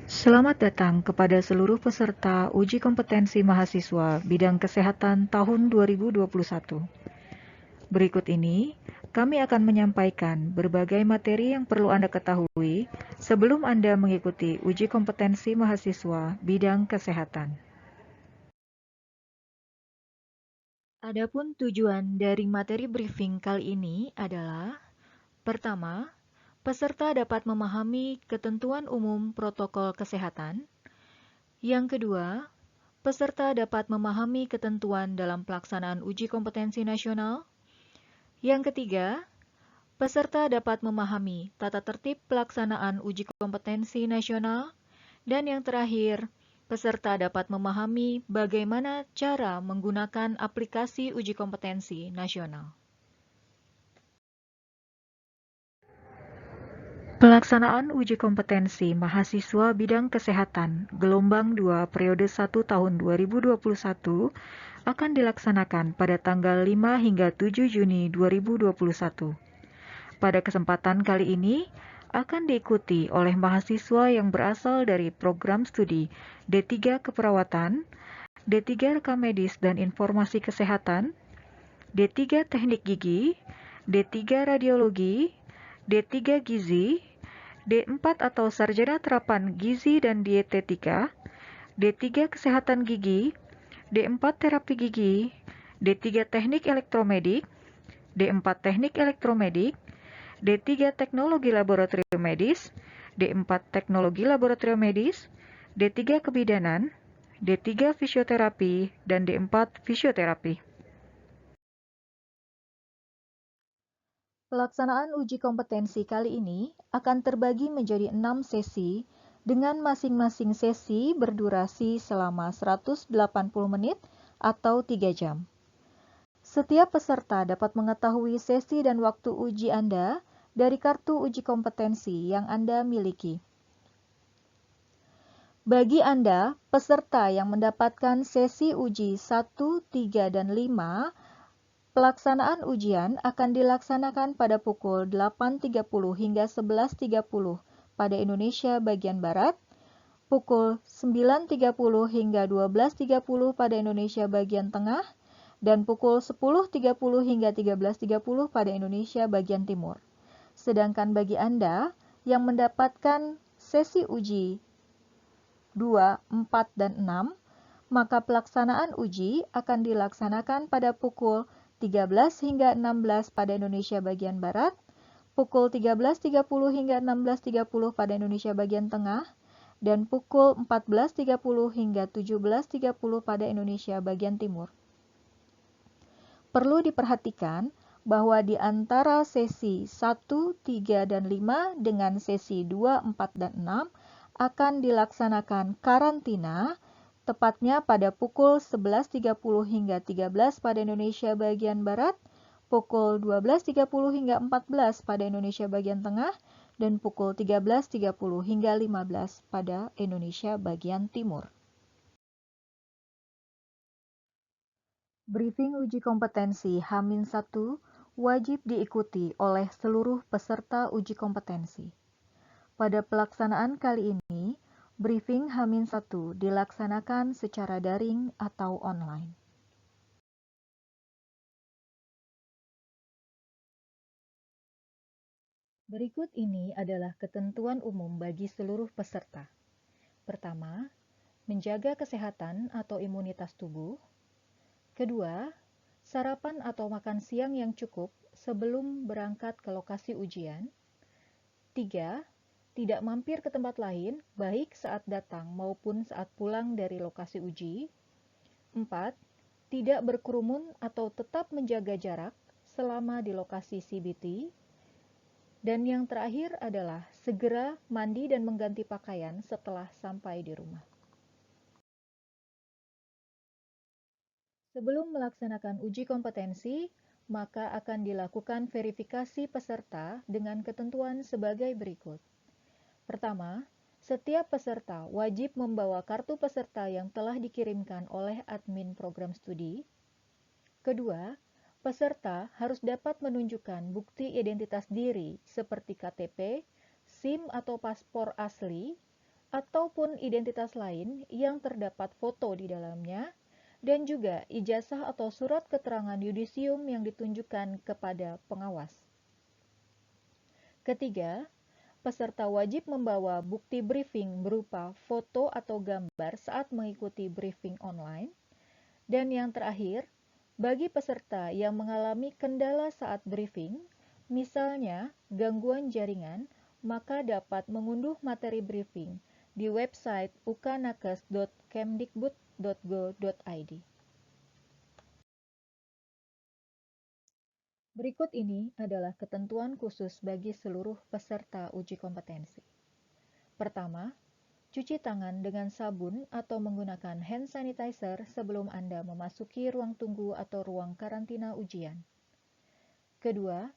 Selamat datang kepada seluruh peserta uji kompetensi mahasiswa bidang kesehatan tahun 2021. Berikut ini, kami akan menyampaikan berbagai materi yang perlu Anda ketahui sebelum Anda mengikuti uji kompetensi mahasiswa bidang kesehatan. Adapun tujuan dari materi briefing kali ini adalah: pertama, peserta dapat memahami ketentuan umum protokol kesehatan. Yang kedua, peserta dapat memahami ketentuan dalam pelaksanaan uji kompetensi nasional. Yang ketiga, peserta dapat memahami tata tertib pelaksanaan uji kompetensi nasional. Dan yang terakhir, peserta dapat memahami bagaimana cara menggunakan aplikasi uji kompetensi nasional. Pelaksanaan uji kompetensi mahasiswa bidang kesehatan gelombang 2 periode 1 tahun 2021 akan dilaksanakan pada tanggal 5 hingga 7 Juni 2021. Pada kesempatan kali ini akan diikuti oleh mahasiswa yang berasal dari program studi D3 Keperawatan, D3 Rekam Medis dan Informasi Kesehatan, D3 Teknik Gigi, D3 Radiologi, D3 Gizi, D4 atau Sarjana Terapan Gizi dan Dietetika, D3 Kesehatan Gigi, D4 Terapi Gigi, D3 Teknik Elektromedik, D4 Teknik Elektromedik, D3 Teknologi Laboratorium Medis, D4 Teknologi Laboratorium Medis, D3 Kebidanan, D3 Fisioterapi, dan D4 Fisioterapi. Pelaksanaan uji kompetensi kali ini akan terbagi menjadi 6 sesi dengan masing-masing sesi berdurasi selama 180 menit atau 3 jam. Setiap peserta dapat mengetahui sesi dan waktu uji Anda dari kartu uji kompetensi yang Anda miliki. Bagi Anda, peserta yang mendapatkan sesi uji 1, 3, dan 5, pelaksanaan ujian akan dilaksanakan pada pukul 8.30 hingga 11.30 pada Indonesia bagian Barat, pukul 9.30 hingga 12.30 pada Indonesia bagian Tengah, dan pukul 10.30 hingga 13.30 pada Indonesia bagian Timur. Sedangkan bagi Anda yang mendapatkan sesi uji 2, 4, dan 6, maka pelaksanaan uji akan dilaksanakan pada pukul 13 hingga 16 pada Indonesia bagian Barat, pukul 13.30 hingga 16.30 pada Indonesia bagian Tengah, dan pukul 14.30 hingga 17.30 pada Indonesia bagian Timur. Perlu diperhatikan bahwa di antara sesi 1, 3, dan 5 dengan sesi 2, 4, dan 6 akan dilaksanakan karantina, tepatnya pada pukul 11.30 hingga 13 pada Indonesia bagian Barat, pukul 12.30 hingga 14 pada Indonesia bagian Tengah, dan pukul 13.30 hingga 15 pada Indonesia bagian Timur. Briefing uji kompetensi H-1 wajib diikuti oleh seluruh peserta uji kompetensi. Pada pelaksanaan kali ini, briefing H-1 dilaksanakan secara daring atau online. Berikut ini adalah ketentuan umum bagi seluruh peserta. Pertama, menjaga kesehatan atau imunitas tubuh. Kedua, sarapan atau makan siang yang cukup sebelum berangkat ke lokasi ujian. 3. Tidak mampir ke tempat lain, baik saat datang maupun saat pulang dari lokasi uji. 4. Tidak berkerumun atau tetap menjaga jarak selama di lokasi CBT. Dan yang terakhir adalah segera mandi dan mengganti pakaian setelah sampai di rumah. Sebelum melaksanakan uji kompetensi, maka akan dilakukan verifikasi peserta dengan ketentuan sebagai berikut. Pertama, setiap peserta wajib membawa kartu peserta yang telah dikirimkan oleh admin program studi. Kedua, peserta harus dapat menunjukkan bukti identitas diri seperti KTP, SIM atau paspor asli, ataupun identitas lain yang terdapat foto di dalamnya, dan juga ijazah atau surat keterangan yudisium yang ditunjukkan kepada pengawas. Ketiga, peserta wajib membawa bukti briefing berupa foto atau gambar saat mengikuti briefing online. Dan yang terakhir, bagi peserta yang mengalami kendala saat briefing, misalnya gangguan jaringan, maka dapat mengunduh materi briefing di website ukanakes.kemdikbud.go.id. Berikut ini adalah ketentuan khusus bagi seluruh peserta uji kompetensi. Pertama, cuci tangan dengan sabun atau menggunakan hand sanitizer sebelum Anda memasuki ruang tunggu atau ruang karantina ujian. Kedua,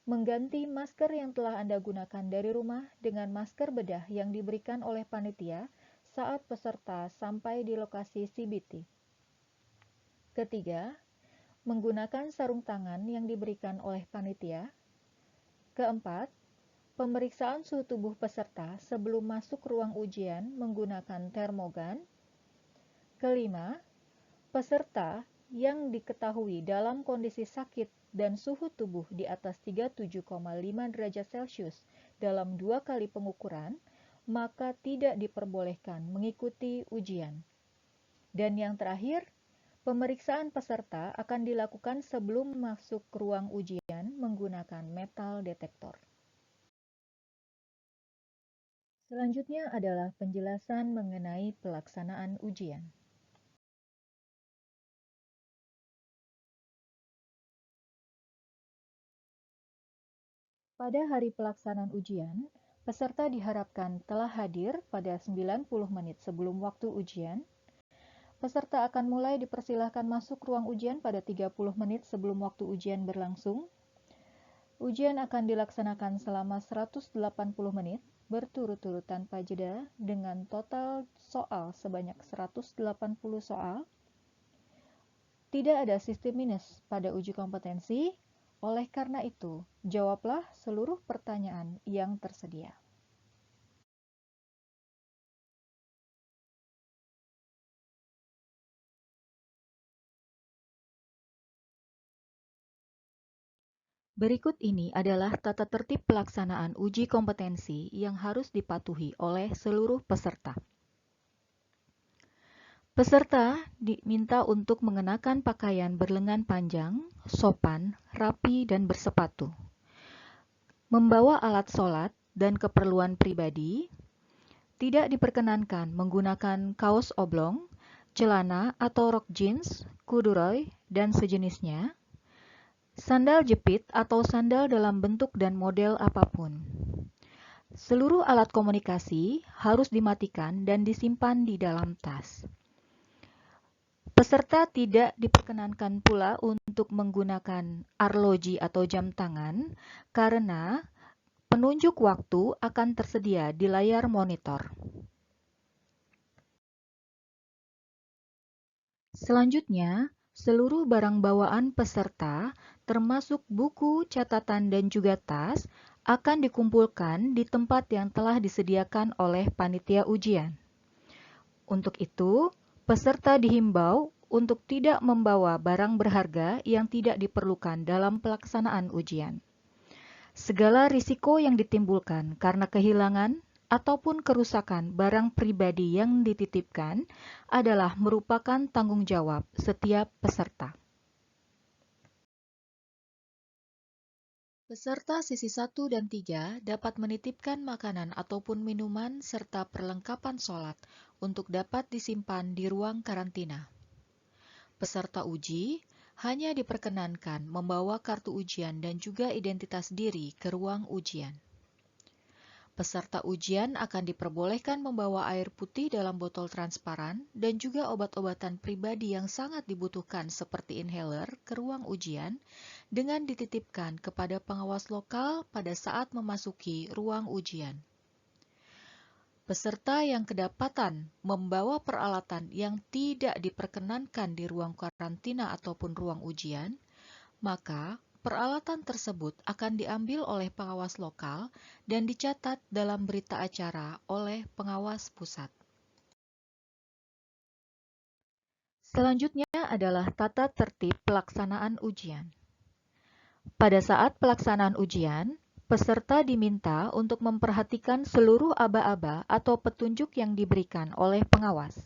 mengganti masker yang telah Anda gunakan dari rumah dengan masker bedah yang diberikan oleh panitia saat peserta sampai di lokasi CBT. Ketiga, menggunakan sarung tangan yang diberikan oleh panitia. Keempat, pemeriksaan suhu tubuh peserta sebelum masuk ruang ujian menggunakan termogan. Kelima, peserta yang diketahui dalam kondisi sakit dan suhu tubuh di atas 37,5 derajat Celcius dalam 2 kali pengukuran, maka tidak diperbolehkan mengikuti ujian. Dan yang terakhir, pemeriksaan peserta akan dilakukan sebelum masuk ruang ujian menggunakan metal detektor. Selanjutnya adalah penjelasan mengenai pelaksanaan ujian. Pada hari pelaksanaan ujian, peserta diharapkan telah hadir pada 90 menit sebelum waktu ujian. Peserta akan mulai dipersilahkan masuk ruang ujian pada 30 menit sebelum waktu ujian berlangsung. Ujian akan dilaksanakan selama 180 menit berturut-turut tanpa jeda dengan total soal sebanyak 180 soal. Tidak ada sistem minus pada uji kompetensi, oleh karena itu, jawablah seluruh pertanyaan yang tersedia. Berikut ini adalah tata tertib pelaksanaan uji kompetensi yang harus dipatuhi oleh seluruh peserta. Peserta diminta untuk mengenakan pakaian berlengan panjang, sopan, rapi, dan bersepatu. Membawa alat sholat dan keperluan pribadi. Tidak diperkenankan menggunakan kaos oblong, celana atau rok jeans, corduroy, dan sejenisnya. Sandal jepit atau sandal dalam bentuk dan model apapun. Seluruh alat komunikasi harus dimatikan dan disimpan di dalam tas. Peserta tidak diperkenankan pula untuk menggunakan arloji atau jam tangan karena penunjuk waktu akan tersedia di layar monitor. Selanjutnya, seluruh barang bawaan peserta, termasuk buku, catatan, dan juga tas, akan dikumpulkan di tempat yang telah disediakan oleh panitia ujian. Untuk itu, peserta dihimbau untuk tidak membawa barang berharga yang tidak diperlukan dalam pelaksanaan ujian. Segala risiko yang ditimbulkan karena kehilangan ataupun kerusakan barang pribadi yang dititipkan adalah merupakan tanggung jawab setiap peserta. Peserta sisi 1 dan 3 dapat menitipkan makanan ataupun minuman serta perlengkapan sholat untuk dapat disimpan di ruang karantina. Peserta uji hanya diperkenankan membawa kartu ujian dan juga identitas diri ke ruang ujian. Peserta ujian akan diperbolehkan membawa air putih dalam botol transparan dan juga obat-obatan pribadi yang sangat dibutuhkan seperti inhaler ke ruang ujian dengan dititipkan kepada pengawas lokal pada saat memasuki ruang ujian. Peserta yang kedapatan membawa peralatan yang tidak diperkenankan di ruang karantina ataupun ruang ujian, maka Peralatan tersebut akan diambil oleh pengawas lokal dan dicatat dalam berita acara oleh pengawas pusat. Selanjutnya adalah tata tertib pelaksanaan ujian. Pada saat pelaksanaan ujian, peserta diminta untuk memperhatikan seluruh aba-aba atau petunjuk yang diberikan oleh pengawas.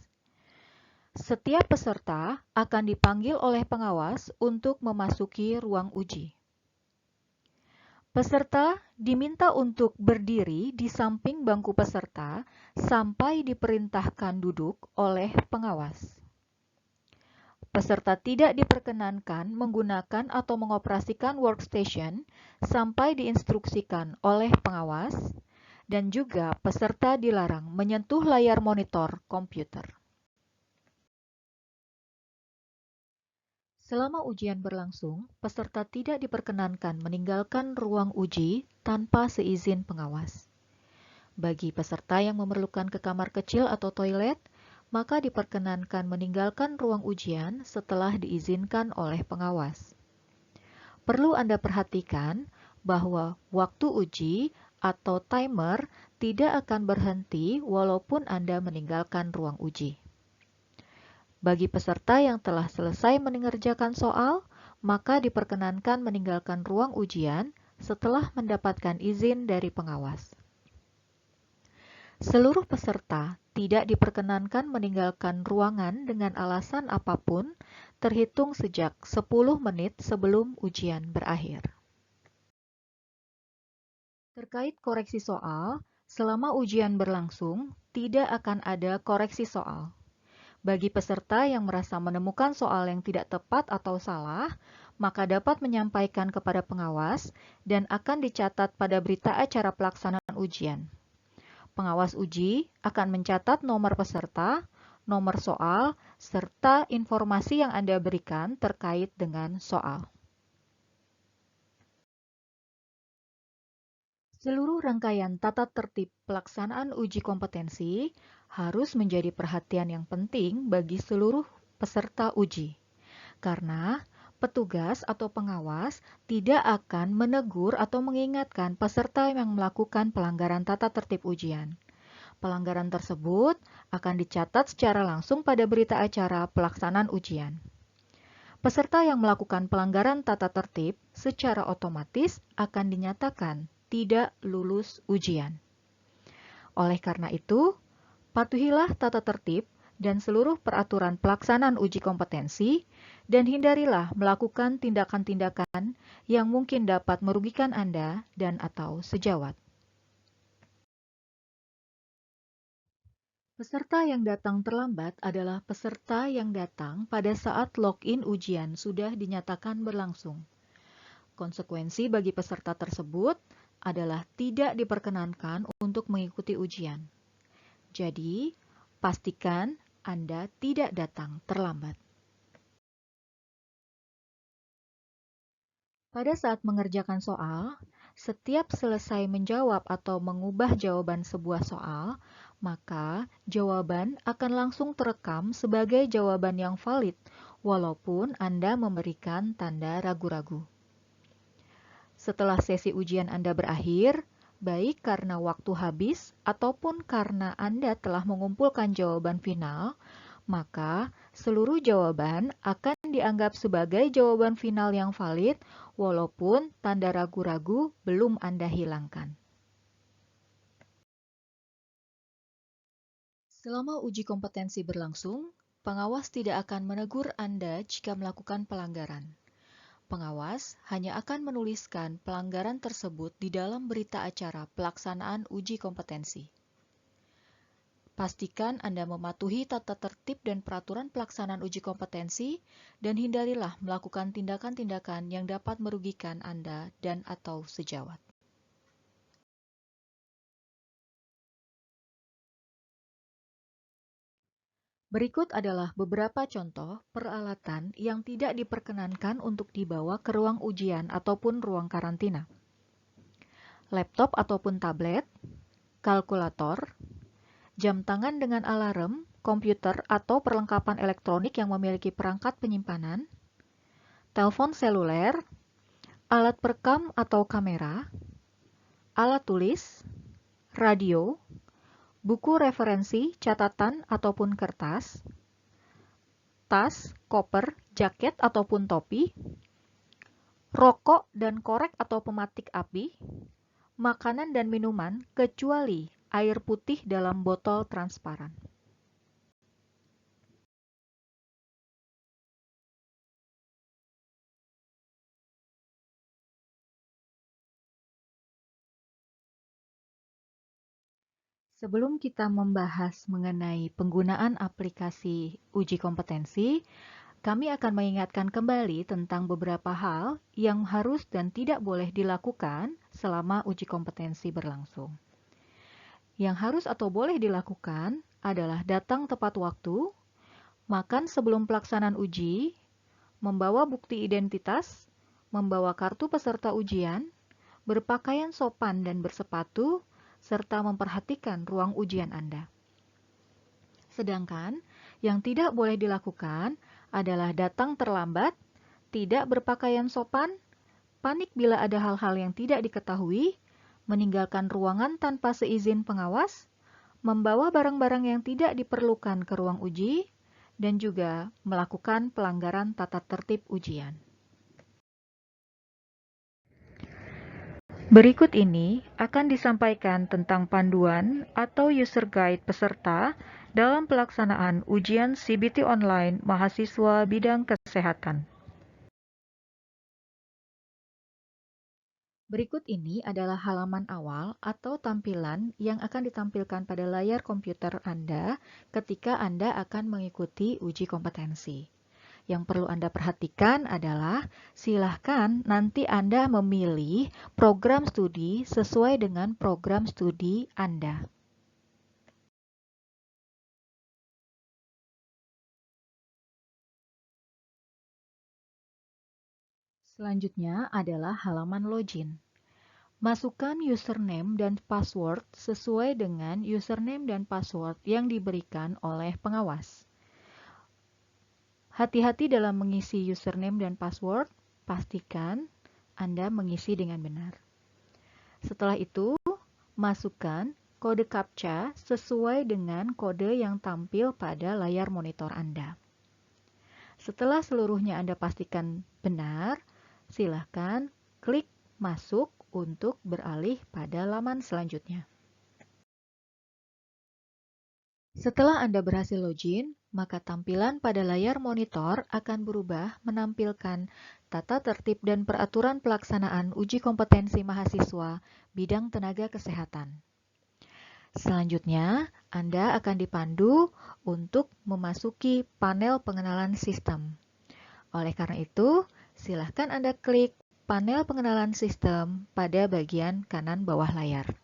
Setiap peserta akan dipanggil oleh pengawas untuk memasuki ruang uji. Peserta diminta untuk berdiri di samping bangku peserta sampai diperintahkan duduk oleh pengawas. Peserta tidak diperkenankan menggunakan atau mengoperasikan workstation sampai diinstruksikan oleh pengawas, dan juga peserta dilarang menyentuh layar monitor komputer. Selama ujian berlangsung, peserta tidak diperkenankan meninggalkan ruang uji tanpa seizin pengawas. Bagi peserta yang memerlukan ke kamar kecil atau toilet, maka diperkenankan meninggalkan ruang ujian setelah diizinkan oleh pengawas. Perlu Anda perhatikan bahwa waktu uji atau timer tidak akan berhenti walaupun Anda meninggalkan ruang uji. Bagi peserta yang telah selesai mengerjakan soal, maka diperkenankan meninggalkan ruang ujian setelah mendapatkan izin dari pengawas. Seluruh peserta tidak diperkenankan meninggalkan ruangan dengan alasan apapun terhitung sejak 10 menit sebelum ujian berakhir. Terkait koreksi soal, selama ujian berlangsung, tidak akan ada koreksi soal. Bagi peserta yang merasa menemukan soal yang tidak tepat atau salah, maka dapat menyampaikan kepada pengawas dan akan dicatat pada berita acara pelaksanaan ujian. Pengawas uji akan mencatat nomor peserta, nomor soal, serta informasi yang Anda berikan terkait dengan soal. Seluruh rangkaian tata tertib pelaksanaan uji kompetensi harus menjadi perhatian yang penting bagi seluruh peserta uji, karena petugas atau pengawas tidak akan menegur atau mengingatkan peserta yang melakukan pelanggaran tata tertib ujian. Pelanggaran tersebut akan dicatat secara langsung pada berita acara pelaksanaan ujian. Peserta yang melakukan pelanggaran tata tertib secara otomatis akan dinyatakan tidak lulus ujian. Oleh karena itu, patuhilah tata tertib dan seluruh peraturan pelaksanaan uji kompetensi dan hindarilah melakukan tindakan-tindakan yang mungkin dapat merugikan Anda dan atau sejawat. Peserta yang datang terlambat adalah peserta yang datang pada saat login ujian sudah dinyatakan berlangsung. Konsekuensi bagi peserta tersebut adalah tidak diperkenankan untuk mengikuti ujian. Jadi, pastikan Anda tidak datang terlambat. Pada saat mengerjakan soal, setiap selesai menjawab atau mengubah jawaban sebuah soal, maka jawaban akan langsung terekam sebagai jawaban yang valid, walaupun Anda memberikan tanda ragu-ragu. Setelah sesi ujian Anda berakhir, baik karena waktu habis ataupun karena Anda telah mengumpulkan jawaban final, maka seluruh jawaban akan dianggap sebagai jawaban final yang valid walaupun tanda ragu-ragu belum Anda hilangkan. Selama uji kompetensi berlangsung, pengawas tidak akan menegur Anda jika melakukan pelanggaran. Pengawas hanya akan menuliskan pelanggaran tersebut di dalam berita acara pelaksanaan uji kompetensi. Pastikan Anda mematuhi tata tertib dan peraturan pelaksanaan uji kompetensi dan hindarilah melakukan tindakan-tindakan yang dapat merugikan Anda dan atau sejawat. Berikut adalah beberapa contoh peralatan yang tidak diperkenankan untuk dibawa ke ruang ujian ataupun ruang karantina. Laptop ataupun tablet, kalkulator, jam tangan dengan alarm, komputer atau perlengkapan elektronik yang memiliki perangkat penyimpanan, telepon seluler, alat perekam atau kamera, alat tulis, radio, buku referensi, catatan ataupun kertas, tas, koper, jaket ataupun topi, rokok dan korek atau pematik api, makanan dan minuman kecuali air putih dalam botol transparan. Sebelum kita membahas mengenai penggunaan aplikasi uji kompetensi, kami akan mengingatkan kembali tentang beberapa hal yang harus dan tidak boleh dilakukan selama uji kompetensi berlangsung. Yang harus atau boleh dilakukan adalah datang tepat waktu, makan sebelum pelaksanaan uji, membawa bukti identitas, membawa kartu peserta ujian, berpakaian sopan dan bersepatu, serta memperhatikan ruang ujian Anda. Sedangkan yang tidak boleh dilakukan adalah datang terlambat, tidak berpakaian sopan, panik bila ada hal-hal yang tidak diketahui, meninggalkan ruangan tanpa seizin pengawas, membawa barang-barang yang tidak diperlukan ke ruang uji, dan juga melakukan pelanggaran tata tertib ujian. Berikut ini akan disampaikan tentang panduan atau user guide peserta dalam pelaksanaan ujian CBT online mahasiswa bidang kesehatan. Berikut ini adalah halaman awal atau tampilan yang akan ditampilkan pada layar komputer Anda ketika Anda akan mengikuti uji kompetensi. Yang perlu Anda perhatikan adalah silahkan nanti Anda memilih program studi sesuai dengan program studi Anda. Selanjutnya adalah halaman login. Masukkan username dan password sesuai dengan username dan password yang diberikan oleh pengawas. Hati-hati dalam mengisi username dan password, pastikan Anda mengisi dengan benar. Setelah itu, masukkan kode CAPTCHA sesuai dengan kode yang tampil pada layar monitor Anda. Setelah seluruhnya Anda pastikan benar, silakan klik masuk untuk beralih pada laman selanjutnya. Setelah Anda berhasil login, maka tampilan pada layar monitor akan berubah menampilkan tata tertib dan peraturan pelaksanaan uji kompetensi mahasiswa bidang tenaga kesehatan. Selanjutnya, Anda akan dipandu untuk memasuki panel pengenalan sistem. Oleh karena itu, silakan Anda klik panel pengenalan sistem pada bagian kanan bawah layar.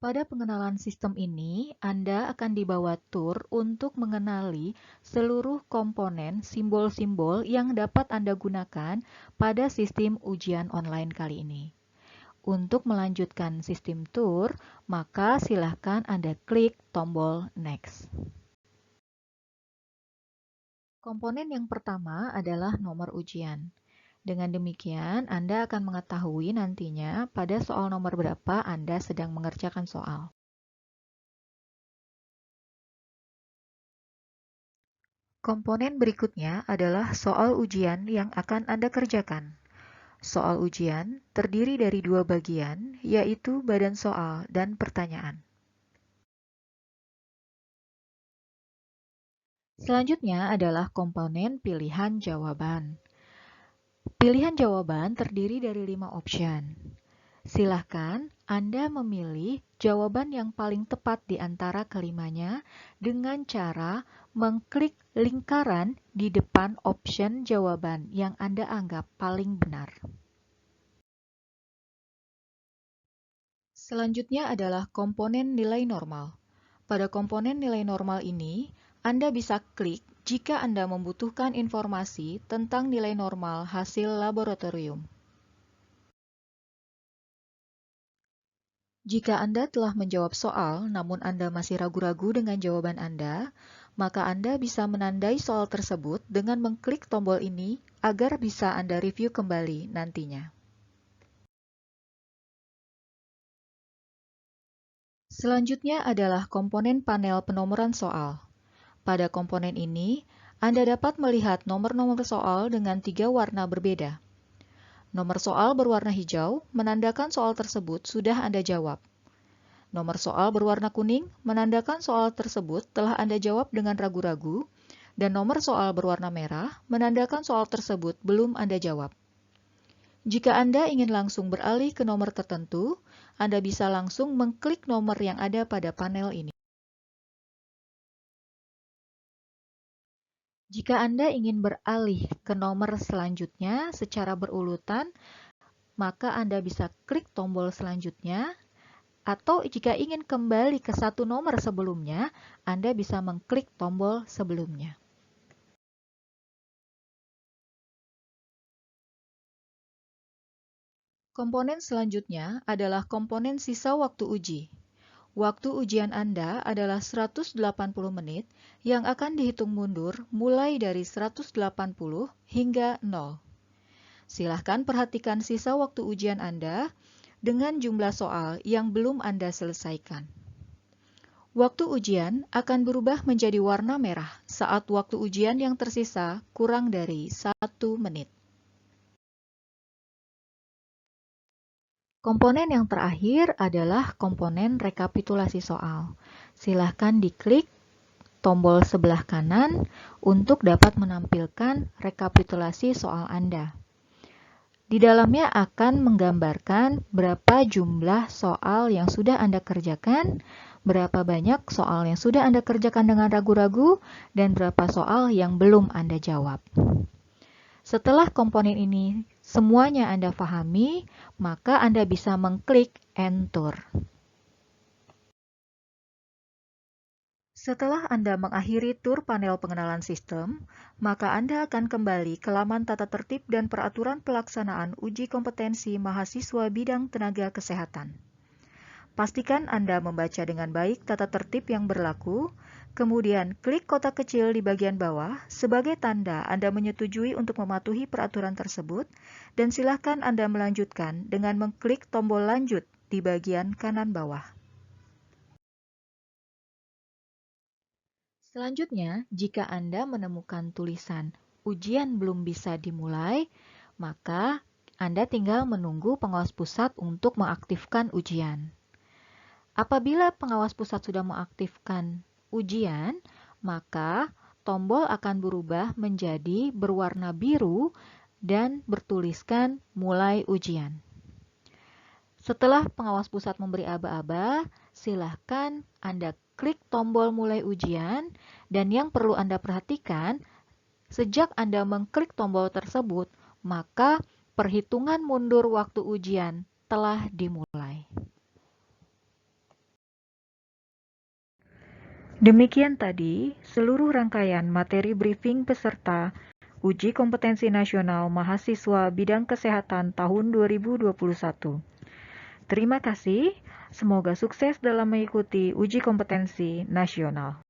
Pada pengenalan sistem ini, Anda akan dibawa tur untuk mengenali seluruh komponen simbol-simbol yang dapat Anda gunakan pada sistem ujian online kali ini. Untuk melanjutkan sistem tur, maka silakan Anda klik tombol Next. Komponen yang pertama adalah nomor ujian. Dengan demikian, Anda akan mengetahui nantinya pada soal nomor berapa Anda sedang mengerjakan soal. Komponen berikutnya adalah soal ujian yang akan Anda kerjakan. Soal ujian terdiri dari dua bagian, yaitu badan soal dan pertanyaan. Selanjutnya adalah komponen pilihan jawaban. Pilihan jawaban terdiri dari 5 option. Silahkan Anda memilih jawaban yang paling tepat di antara kelimanya dengan cara mengklik lingkaran di depan option jawaban yang Anda anggap paling benar. Selanjutnya adalah komponen nilai normal. Pada komponen nilai normal ini, Anda bisa klik jika Anda membutuhkan informasi tentang nilai normal hasil laboratorium. Jika Anda telah menjawab soal, namun Anda masih ragu-ragu dengan jawaban Anda, maka Anda bisa menandai soal tersebut dengan mengklik tombol ini agar bisa Anda review kembali nantinya. Selanjutnya adalah komponen panel penomoran soal. Pada komponen ini, Anda dapat melihat nomor-nomor soal dengan 3 warna berbeda. Nomor soal berwarna hijau menandakan soal tersebut sudah Anda jawab. Nomor soal berwarna kuning menandakan soal tersebut telah Anda jawab dengan ragu-ragu, dan nomor soal berwarna merah menandakan soal tersebut belum Anda jawab. Jika Anda ingin langsung beralih ke nomor tertentu, Anda bisa langsung mengklik nomor yang ada pada panel ini. Jika Anda ingin beralih ke nomor selanjutnya secara berurutan, maka Anda bisa klik tombol selanjutnya, atau jika ingin kembali ke satu nomor sebelumnya, Anda bisa mengklik tombol sebelumnya. Komponen selanjutnya adalah komponen sisa waktu uji. Waktu ujian Anda adalah 180 menit yang akan dihitung mundur mulai dari 180 hingga 0. Silahkan perhatikan sisa waktu ujian Anda dengan jumlah soal yang belum Anda selesaikan. Waktu ujian akan berubah menjadi warna merah saat waktu ujian yang tersisa kurang dari 1 menit. Komponen yang terakhir adalah komponen rekapitulasi soal. Silahkan diklik tombol sebelah kanan untuk dapat menampilkan rekapitulasi soal Anda. Di dalamnya akan menggambarkan berapa jumlah soal yang sudah Anda kerjakan, berapa banyak soal yang sudah Anda kerjakan dengan ragu-ragu, dan berapa soal yang belum Anda jawab. Setelah komponen ini semuanya Anda pahami, maka Anda bisa mengklik Enter. Setelah Anda mengakhiri tur panel pengenalan sistem, maka Anda akan kembali ke laman tata tertib dan peraturan pelaksanaan uji kompetensi mahasiswa bidang tenaga kesehatan. Pastikan Anda membaca dengan baik tata tertib yang berlaku, kemudian klik kotak kecil di bagian bawah sebagai tanda Anda menyetujui untuk mematuhi peraturan tersebut, dan silakan Anda melanjutkan dengan mengklik tombol lanjut di bagian kanan bawah. Selanjutnya, jika Anda menemukan tulisan ujian belum bisa dimulai, maka Anda tinggal menunggu pengawas pusat untuk mengaktifkan ujian. Apabila pengawas pusat sudah mengaktifkan ujian, maka tombol akan berubah menjadi berwarna biru dan bertuliskan mulai ujian. Setelah pengawas pusat memberi aba-aba, silahkan Anda klik tombol mulai ujian, dan yang perlu Anda perhatikan, sejak Anda mengklik tombol tersebut, maka perhitungan mundur waktu ujian telah dimulai. Demikian tadi seluruh rangkaian materi briefing peserta Uji Kompetensi Nasional Mahasiswa Bidang Kesehatan tahun 2021. Terima kasih, semoga sukses dalam mengikuti uji kompetensi nasional.